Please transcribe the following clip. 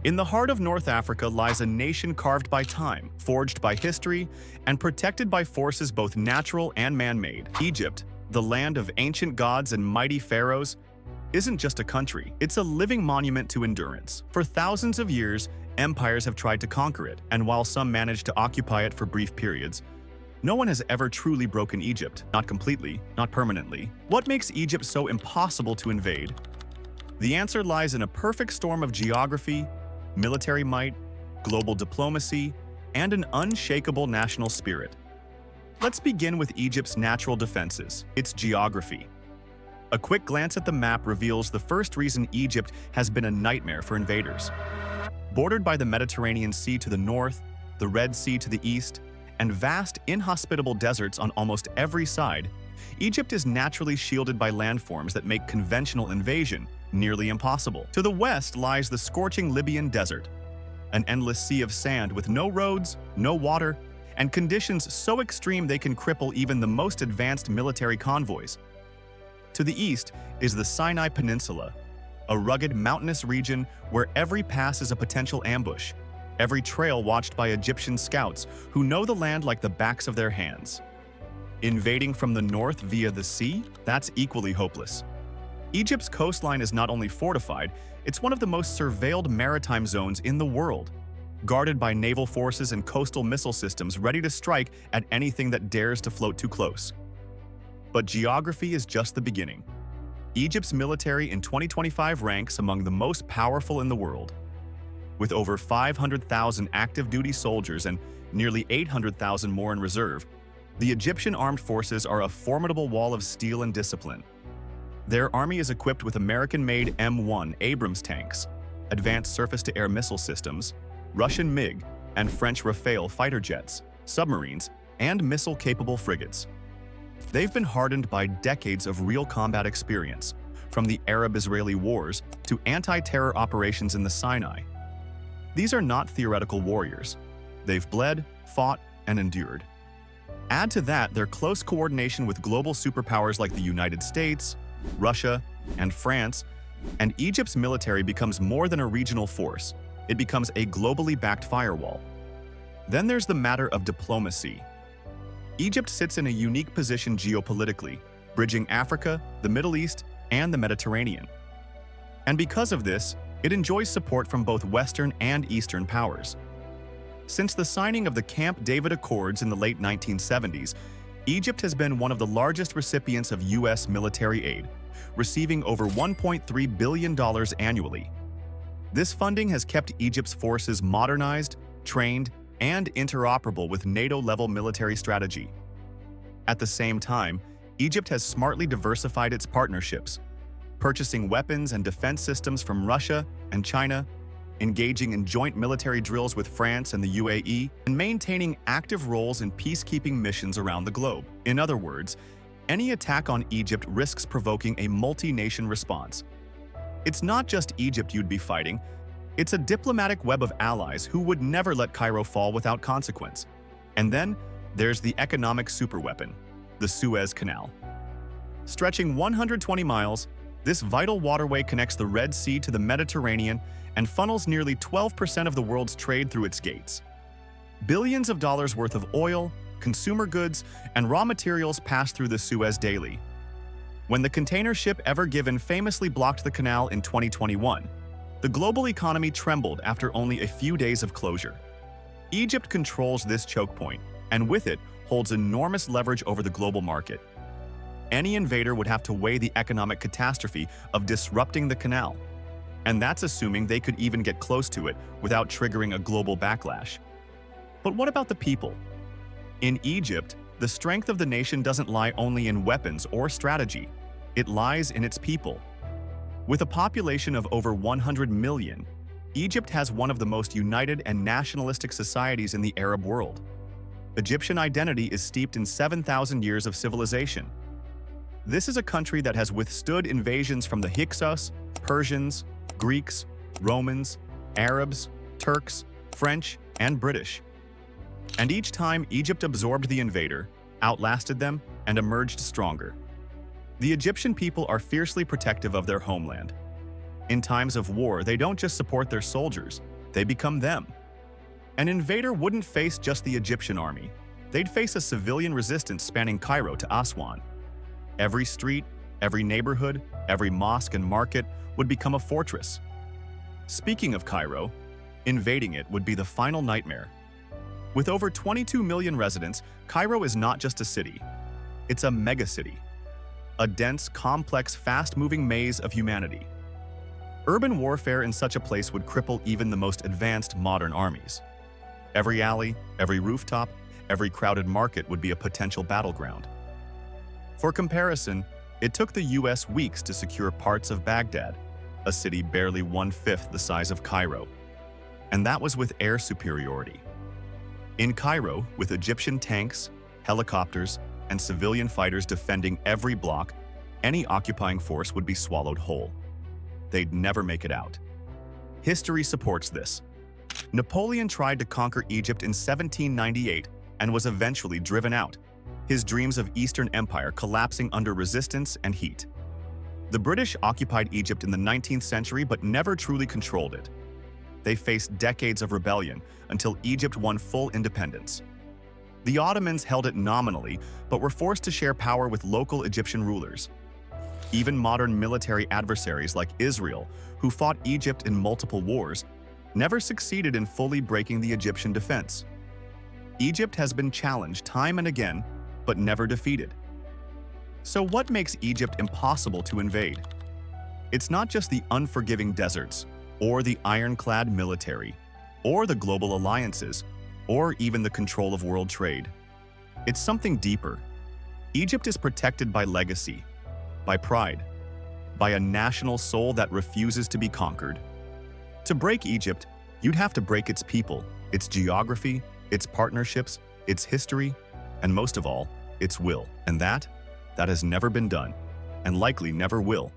In the heart of North Africa lies a nation carved by time, forged by history, and protected by forces both natural and man-made. Egypt, the land of ancient gods and mighty pharaohs, isn't just a country, it's a living monument to endurance. For thousands of years, empires have tried to conquer it, and while some managed to occupy it for brief periods, no one has ever truly broken Egypt, not completely, not permanently. What makes Egypt so impossible to invade? The answer lies in a perfect storm of geography, military might, global diplomacy, and an unshakable national spirit. Let's begin with Egypt's natural defenses, its geography. A quick glance at the map reveals the first reason Egypt has been a nightmare for invaders. Bordered by the Mediterranean Sea to the north, the Red Sea to the east, and vast, inhospitable deserts on almost every side, Egypt is naturally shielded by landforms that make conventional invasion nearly impossible. To the west lies the scorching Libyan desert, an endless sea of sand with no roads, no water, and conditions so extreme they can cripple even the most advanced military convoys. To the east is the Sinai Peninsula, a rugged mountainous region where every pass is a potential ambush, every trail watched by Egyptian scouts who know the land like the backs of their hands. Invading from the north via the sea? That's equally hopeless. Egypt's coastline is not only fortified, it's one of the most surveilled maritime zones in the world, guarded by naval forces and coastal missile systems ready to strike at anything that dares to float too close. But geography is just the beginning. Egypt's military in 2025 ranks among the most powerful in the world. With over 500,000 active-duty soldiers and nearly 800,000 more in reserve, the Egyptian armed forces are a formidable wall of steel and discipline. Their army is equipped with American-made M1 Abrams tanks, advanced surface-to-air missile systems, Russian MiG and French Rafale fighter jets, submarines, and missile-capable frigates. They've been hardened by decades of real combat experience, from the Arab-Israeli wars to anti-terror operations in the Sinai. These are not theoretical warriors. They've bled, fought, and endured. Add to that their close coordination with global superpowers like the United States, Russia, and France, and Egypt's military becomes more than a regional force. It becomes a globally backed firewall. Then there's the matter of diplomacy. Egypt sits in a unique position geopolitically, bridging Africa, the Middle East, and the Mediterranean. And because of this, it enjoys support from both Western and Eastern powers. Since the signing of the Camp David Accords in the late 1970s, Egypt has been one of the largest recipients of U.S. military aid, receiving over $1.3 billion annually. This funding has kept Egypt's forces modernized, trained, and interoperable with NATO-level military strategy. At the same time, Egypt has smartly diversified its partnerships, purchasing weapons and defense systems from Russia and China, engaging in joint military drills with France and the UAE, and maintaining active roles in peacekeeping missions around the globe. In other words, any attack on Egypt risks provoking a multi-nation response. It's not just Egypt you'd be fighting, it's a diplomatic web of allies who would never let Cairo fall without consequence. And then there's the economic superweapon, the Suez Canal. Stretching 120 miles, this vital waterway connects the Red Sea to the Mediterranean and funnels nearly 12% of the world's trade through its gates. Billions of dollars worth of oil, consumer goods, and raw materials pass through the Suez daily. When the container ship Ever Given famously blocked the canal in 2021, the global economy trembled after only a few days of closure. Egypt controls this choke point, and with it, holds enormous leverage over the global market. Any invader would have to weigh the economic catastrophe of disrupting the canal. And that's assuming they could even get close to it without triggering a global backlash. But what about the people? In Egypt, the strength of the nation doesn't lie only in weapons or strategy. It lies in its people. With a population of over 100 million, Egypt has one of the most united and nationalistic societies in the Arab world. Egyptian identity is steeped in 7,000 years of civilization. This is a country that has withstood invasions from the Hyksos, Persians, Greeks, Romans, Arabs, Turks, French, and British. And each time Egypt absorbed the invader, outlasted them, and emerged stronger. The Egyptian people are fiercely protective of their homeland. In times of war, they don't just support their soldiers, They become them. An invader wouldn't face just the Egyptian army. They'd face a civilian resistance spanning Cairo to Aswan. Every street, every neighborhood, every mosque and market would become a fortress. Speaking of Cairo, invading it would be the final nightmare. With over 22 million residents, Cairo is not just a city. It's a megacity. A dense, complex, fast-moving maze of humanity. Urban warfare in such a place would cripple even the most advanced modern armies. Every alley, every rooftop, every crowded market would be a potential battleground. For comparison, it took the US weeks to secure parts of Baghdad, a city barely 1/5 the size of Cairo. And that was with air superiority. In Cairo, with Egyptian tanks, helicopters, and civilian fighters defending every block, any occupying force would be swallowed whole. They'd never make it out. History supports this. Napoleon tried to conquer Egypt in 1798 and was eventually driven out, his dreams of Eastern Empire collapsing under resistance and heat. The British occupied Egypt in the 19th century but never truly controlled it. They faced decades of rebellion until Egypt won full independence. The Ottomans held it nominally, but were forced to share power with local Egyptian rulers. Even modern military adversaries like Israel, who fought Egypt in multiple wars, never succeeded in fully breaking the Egyptian defense. Egypt has been challenged time and again, but never defeated. So what makes Egypt impossible to invade? It's not just the unforgiving deserts, or the ironclad military, or the global alliances, or even the control of world trade. It's something deeper. Egypt is protected by legacy, by pride, by a national soul that refuses to be conquered. To break Egypt, you'd have to break its people, its geography, its partnerships, its history, and most of all, its will. And that has never been done, and likely never will.